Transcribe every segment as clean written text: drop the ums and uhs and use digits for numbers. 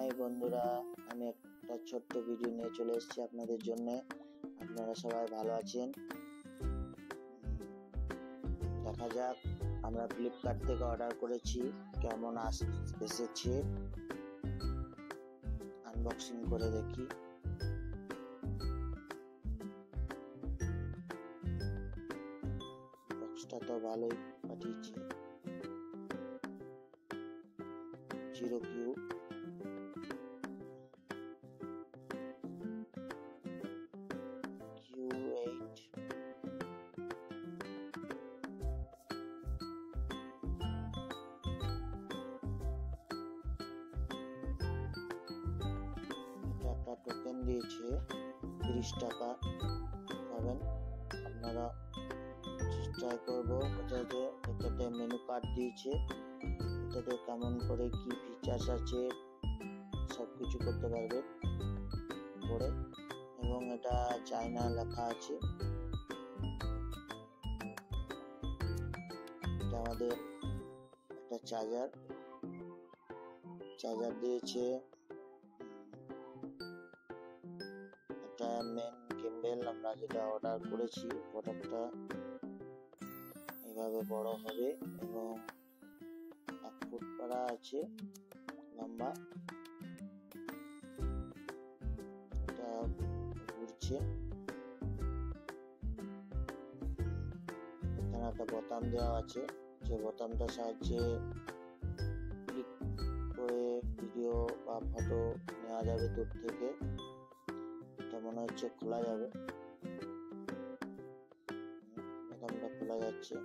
High বন্ধুরা, আমি একটা ছোট্ট ভিডিও নিয়ে চলে এসেছি আপনাদের জন্য। আপনারা সবাই ভালো আছেন? দেখা যাক আমরা ফ্লিপকার্ট থেকে অর্ডার করেছি, কেমন এসেছে আনবক্সিং করে দেখি। বক্সটা তো ভালোই পাঠিয়েছে, জিরো কিউ Q8 একটা টোকেন দিয়েছে 30 টাকা পাবেন। আপনারা ট্রাই করবো। এটাতে মেনু কার্ড দিয়েছে, এটাতে কেমন করে কি ফিচার্স আছে সবকিছু করতে পারবে পরে, এবং এটা চায়না লেখা আছে। এটা আমাদের একটা চার্জার দিয়েছে, এটা মেন গিম্বেল। আমরা যেটা অর্ডার করেছি প্রোডাক্টটা এইভাবে বড় হবে এবং 1 ফুট করা আছে লম্বা। এটা ঘুরছে, এখানে একটা বোতাম দেওয়া আছে, যে বোতামটার সাহায্যে ক্লিক করে ভিডিও বা ফটো নেওয়া যাবে দূর থেকে। এটা মনে হচ্ছে খোলা যাবে, বোতামটা খোলা যাচ্ছে।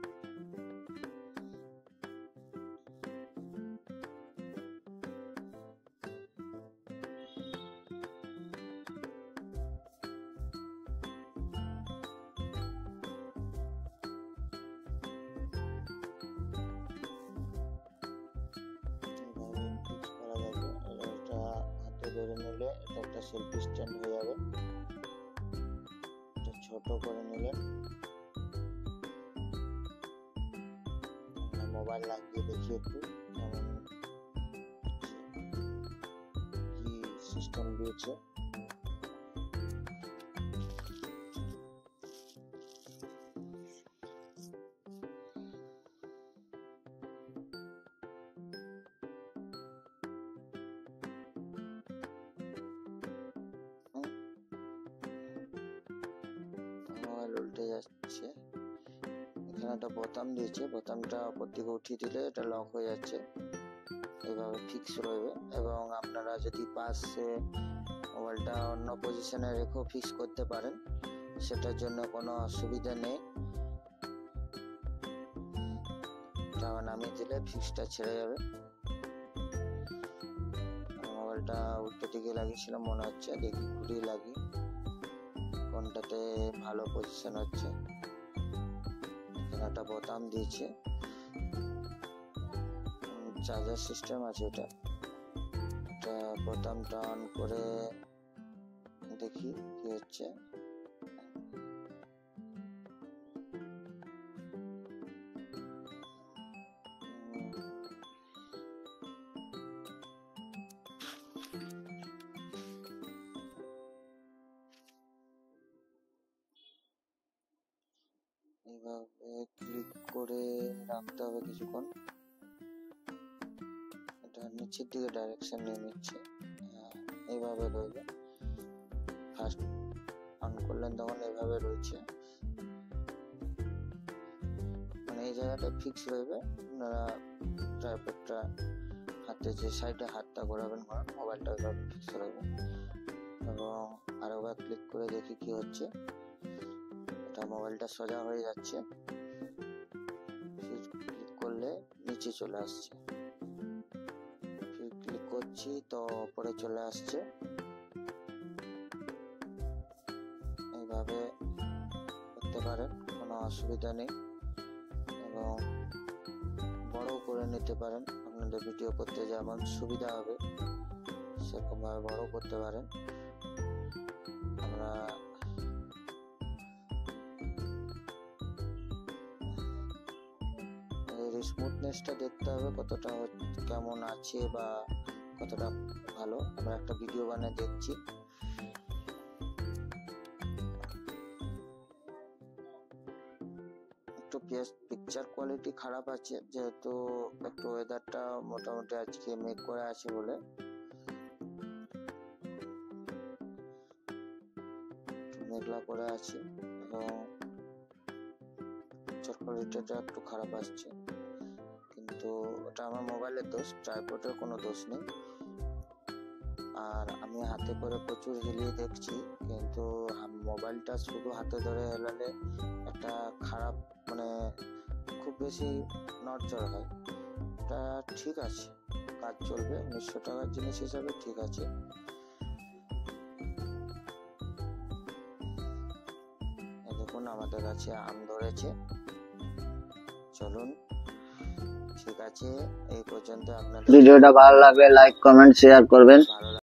ধরে নিলে এটা একটা সেলফি স্ট্যান্ড হয়ে যাবে। এটা ছোট করে নিলে মোবাইল লাগিয়ে দেখি একটু কেমন কি সিস্টেম দিয়েছে। উল্টে যাচ্ছে। এখানে একটা বোতাম দিয়েছে, বোতামটা উপর দিকে উঠিয়ে দিলে এটা লক হয়ে যাচ্ছে, এইভাবে ফিক্স রইবে। এবং আপনারা যদি পাশে মোবাইলটা অন্য পজিশনে রেখেও ফিক্স করতে পারেন, সেটার জন্য কোনো অসুবিধা নেই। এটা নামিয়ে দিলে ফিক্সটা ছেড়ে যাবে। মোবাইলটা উল্টো দিকে লাগিয়েছিলাম মনে হচ্ছে, দেখি ঘুরিয়ে লাগি কোনটাতে ভালো পজিশন হচ্ছে। এখানে একটা বোতাম দিয়েছে, চার্জার সিস্টেম আছে। এটা বোতামটা অন করে দেখি কি হচ্ছে। এইভাবে ক্লিক করে রাখতে হবে কিছুক্ষণ। এটা নিচের দিকে ডাইরেকশন নিয়ে নিচ্ছে, এইভাবে রইবে। ফার্স্ট অন করলেন তখন এইভাবে রয়েছে, মানে এই জায়গাটা ফিক্স রইবে। আপনারা ট্রাইপডটা হাতে যে সাইডে হাতটা ঘোরাবেন, মোবাইলটা ওইভাবে ফিক্স রইবে। এবং আরেকবার ক্লিক করে দেখি কি হচ্ছে। এটা মোবাইলটা সোজা হয়ে যাচ্ছে, ক্লিক করলে নিচে চলে আসছে। ক্লিক করছি তো উপরে চলে আসছে। এইভাবে করতে পারেন, কোনো অসুবিধা নেই। এবং বড় করে নিতে পারেন, আপনাদের ভিডিও করতে যেমন সুবিধা হবে সেরকম ভাবে বড় করতে পারেন। আমরা স্মুথনেসটা দেখতে হবে কতটা কেমন আছে বা কতটা ভালো আমরা একটা ভিডিও বানিয়ে দেখছি। একটু পিকচার কোয়ালিটি খারাপ আছে, যেহেতু একটু ওয়েদারটা মোটামুটি আজকে মেঘ করে আছে বলে মেঘলা করে আছে এবং পিকচার কোয়ালিটিটা একটু খারাপ আসছে, কিন্তু ওটা আমার মোবাইলের দোষ, ট্রাইপডের কোনো দোষ নেই। আর আমি হাতে করে প্রচুর হিলিয়ে দেখছি, কিন্তু মোবাইলটা শুধু হাতে ধরে হেলালে একটা খারাপ মানে খুব বেশি নড়চড় হয়। এটা ঠিক আছে, কাজ চলবে, 1900 টাকার জিনিস হিসাবে ঠিক আছে। দেখুন আমাদের কাছে আম ধরেছে। চলুন, ঠিক আছে, এই পর্যন্ত। আপনাদের ভিডিওটা ভালো লাগলে লাইক কমেন্ট শেয়ার করবেন। ভালো